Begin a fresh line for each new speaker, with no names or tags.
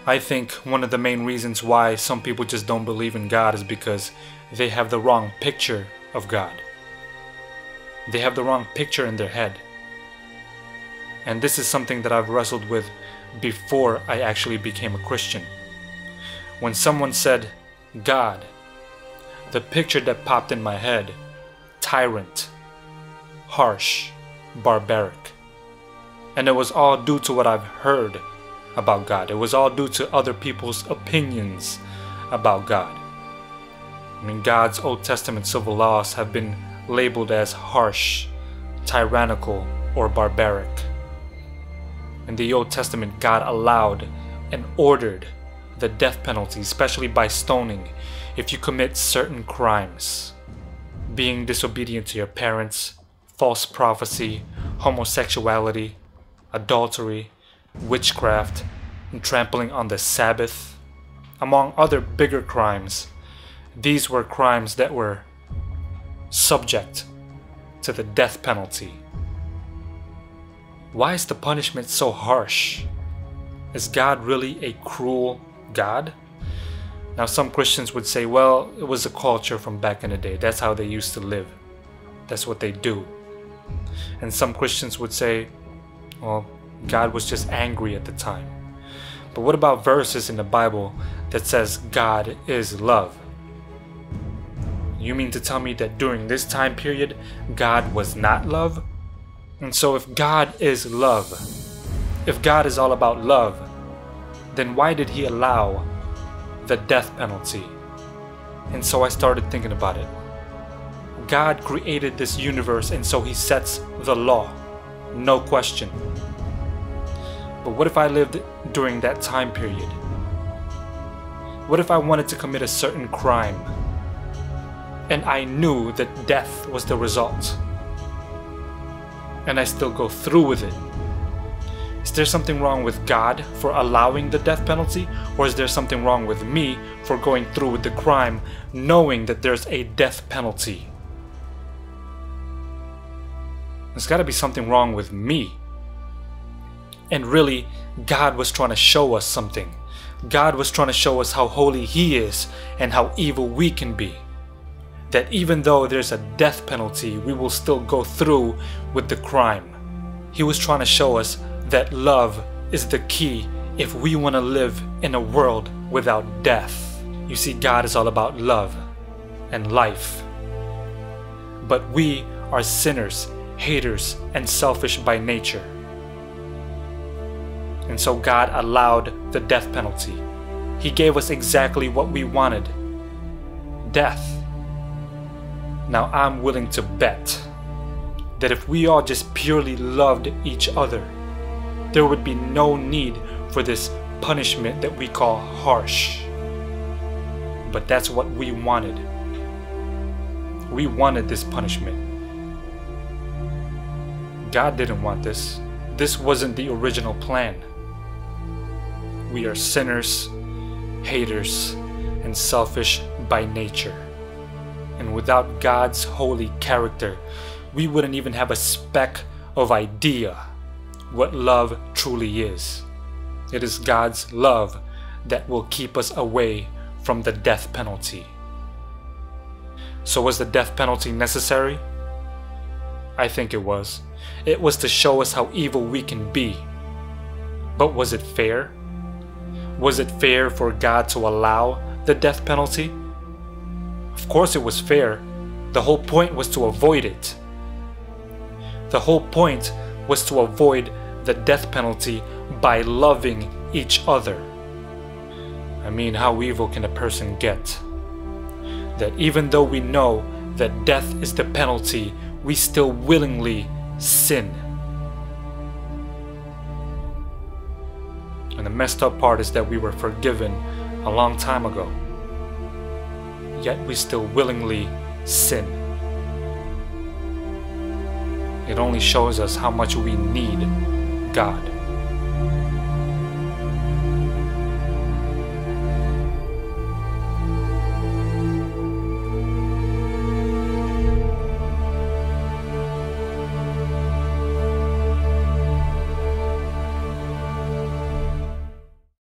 I think one of the main reasons why some people just don't believe in God is because they have the wrong picture of God. They have the wrong picture in their head. And this is something that I've wrestled with before I actually became a Christian. When someone said, God, the picture that popped in my head, tyrant, harsh, barbaric. And it was all due to what I've heard about God. It was all due to other people's opinions about God. I mean, God's Old Testament civil laws have been labeled as harsh, tyrannical, or barbaric. In the Old Testament, God allowed and ordered the death penalty, especially by stoning, if you commit certain crimes. Being disobedient to your parents, false prophecy, homosexuality, adultery, witchcraft, and trampling on the Sabbath, among other bigger crimes. These were crimes that were subject to the death penalty. Why is the punishment so harsh? Is God really a cruel God? Now, some Christians would say, well, it was a culture from back in the day. That's how they used to live. That's what they do. And some Christians would say, well, God was just angry at the time. But what about verses in the Bible that says God is love? You mean to tell me that during this time period, God was not love? And so if God is love, if God is all about love, then why did he allow the death penalty? And so I started thinking about it. God created this universe, and so he sets the law, no question. But what if I lived during that time period? What if I wanted to commit a certain crime and I knew that death was the result, and I still go through with it? Is there something wrong with God for allowing the death penalty, or is there something wrong with me for going through with the crime knowing that there's a death penalty? There's got to be something wrong with me. And really, God was trying to show us something. God was trying to show us how holy he is and how evil we can be. That even though there's a death penalty, we will still go through with the crime. He was trying to show us that love is the key if we want to live in a world without death. You see, God is all about love and life. But we are sinners, haters, and selfish by nature. And so God allowed the death penalty. He gave us exactly what we wanted: death. Now I'm willing to bet that if we all just purely loved each other, there would be no need for this punishment that we call harsh. But that's what we wanted. We wanted this punishment. God didn't want this. This wasn't the original plan. We are sinners, haters, and selfish by nature. And without God's holy character, we wouldn't even have a speck of idea what love truly is. It is God's love that will keep us away from the death penalty. So was the death penalty necessary? I think it was. It was to show us how evil we can be. But was it fair? Was it fair for God to allow the death penalty? Of course it was fair. The whole point was to avoid it. The whole point was to avoid the death penalty by loving each other. I mean, how evil can a person get? That even though we know that death is the penalty, we still willingly sin. And the messed up part is that we were forgiven a long time ago, yet we still willingly sin. It only shows us how much we need God.